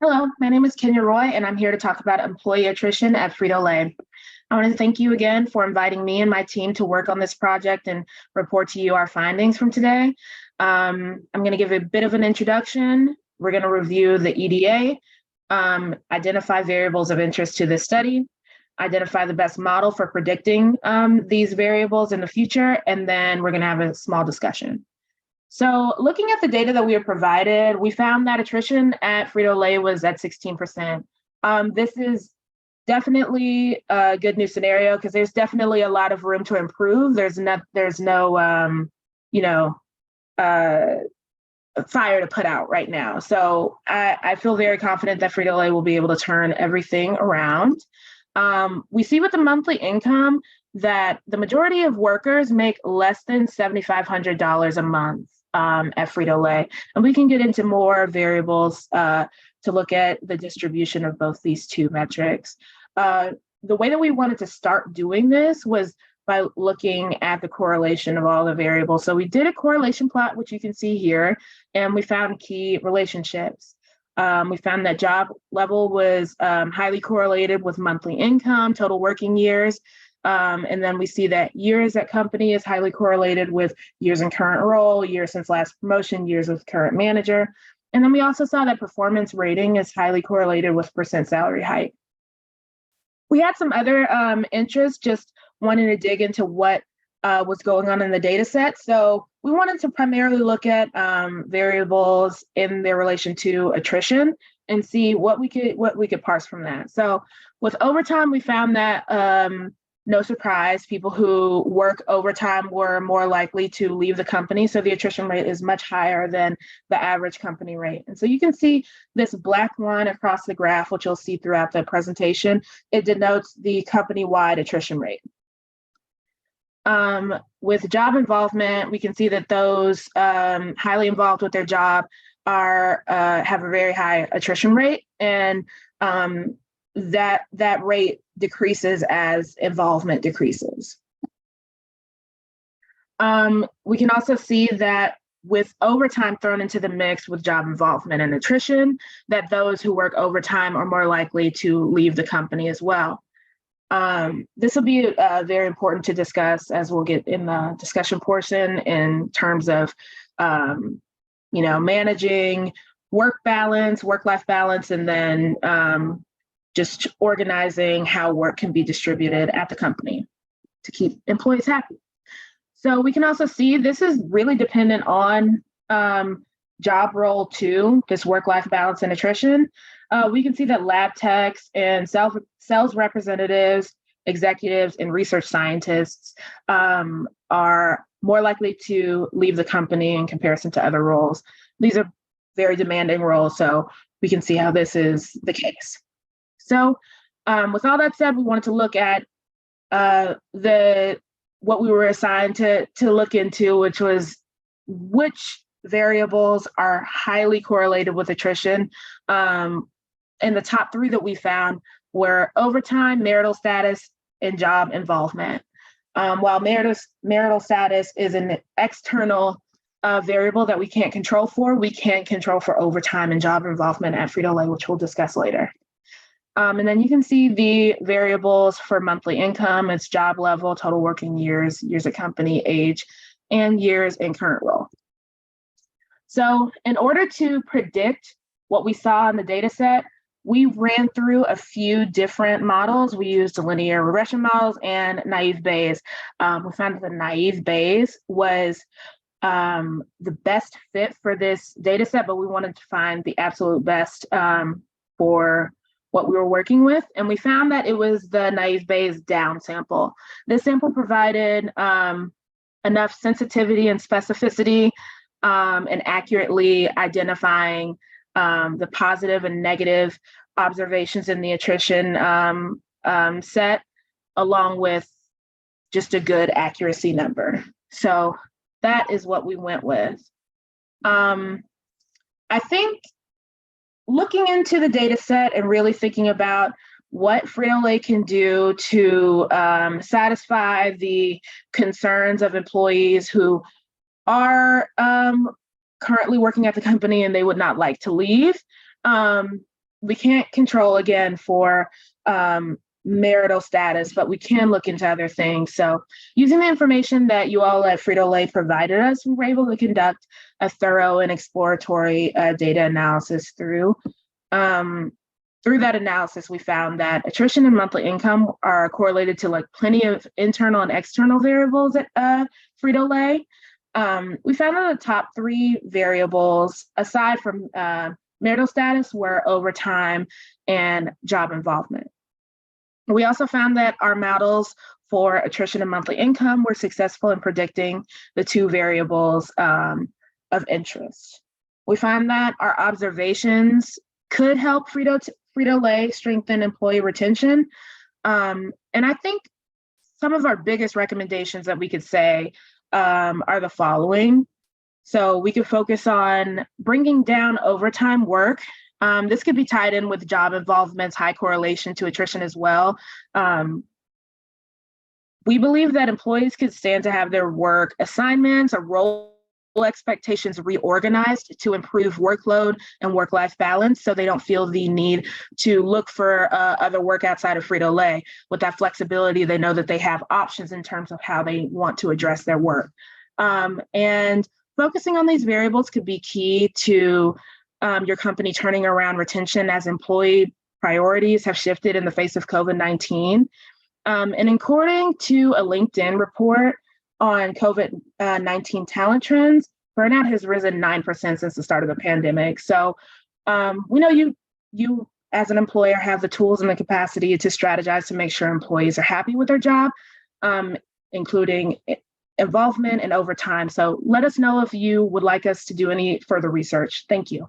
Hello, my name is Kenya Roy, and I'm here to talk about employee attrition at Frito-Lay. I want to thank you again for inviting me and my team to work on this project and report to you our findings from today. I'm going to give a bit of an introduction. We're going to review the EDA, identify variables of interest to this study, identify the best model for predicting these variables in the future, and then we're going to have a small discussion. So looking at the data that we were provided, we found that attrition at Frito-Lay was at 16%. This is definitely a good news scenario because there's definitely a lot of room to improve. There's no uh, fire to put out right now. So I feel very confident that Frito-Lay will be able to turn everything around. We see with the monthly income that the majority of workers make less than $7,500 a month at Frito-Lay. And we can get into more variables to look at the distribution of both these two metrics. The way that we wanted to start doing this was by looking at the correlation of all the variables. So we did a correlation plot, which you can see here, and we found key relationships. We found that job level was highly correlated with monthly income, total working years, and then we see that years at company is highly correlated with years in current role, years since last promotion, years with current manager. And then we also saw that performance rating is highly correlated with percent salary hike. We had some other interests, just wanting to dig into what was going on in the data set. So we wanted to primarily look at variables in their relation to attrition and see what we could parse from that. So with overtime, we found that no surprise, people who work overtime were more likely to leave the company. So the attrition rate is much higher than the average company rate. And so you can see this black line across the graph, which you'll see throughout the presentation. It denotes the company-wide attrition rate. With job involvement, we can see that those highly involved with their job have a very high attrition rate, and that rate decreases as involvement decreases. We can also see that with overtime thrown into the mix with job involvement and attrition, that those who work overtime are more likely to leave the company as well. This will be very important to discuss as we'll get in the discussion portion in terms of, managing work-life balance, and then just organizing how work can be distributed at the company to keep employees happy. So we can also see this is really dependent on job role too, this work-life balance and attrition. We can see that lab techs and sales representatives, executives, and research scientists are more likely to leave the company in comparison to other roles. These are very demanding roles, so we can see how this is the case. So with all that said, we wanted to look at what we were assigned to look into, which was which variables are highly correlated with attrition. And the top three that we found were overtime, marital status, and job involvement. While marital status is an external variable that we can't control for, we can control for overtime and job involvement at Frito-Lay, which we'll discuss later. And then you can see the variables for monthly income. It's job level, total working years, years at company, age, and years in current role. So in order to predict what we saw in the data set, we ran through a few different models. We used linear regression models and naive Bayes. We found that the naive Bayes was the best fit for this data set, but we wanted to find the absolute best for what we were working with. And we found that it was the naive Bayes down sample. This sample provided enough sensitivity and specificity and accurately identifying the positive and negative observations in the attrition set, along with just a good accuracy number. So that is what we went with. I think looking into the data set and really thinking about what Frito-Lay can do to satisfy the concerns of employees who are currently working at the company and they would not like to leave. we can't control again for marital status, but we can look into other things. So using the information that you all at Frito-Lay provided us, we were able to conduct a thorough and exploratory data analysis through that analysis, we found that attrition and monthly income are correlated to like plenty of internal and external variables at Frito-Lay. We found that the top three variables, aside from marital status, were overtime and job involvement. We also found that our models for attrition and monthly income were successful in predicting the two variables of interest. We found that our observations could help Frito-Lay strengthen employee retention. And I think some of our biggest recommendations that we could say are the following. So we could focus on bringing down overtime work. This could be tied in with job involvement's high correlation to attrition as well. We believe that employees could stand to have their work assignments or role expectations reorganized to improve workload and work-life balance, so they don't feel the need to look for other work outside of Frito-Lay. With that flexibility, they know that they have options in terms of how they want to address their work. And focusing on these variables could be key to your company turning around retention as employee priorities have shifted in the face of COVID-19. And according to a LinkedIn report on COVID-19 talent trends, burnout has risen 9% since the start of the pandemic. So we know you as an employer have the tools and the capacity to strategize to make sure employees are happy with their job, including involvement and overtime. So let us know if you would like us to do any further research. Thank you.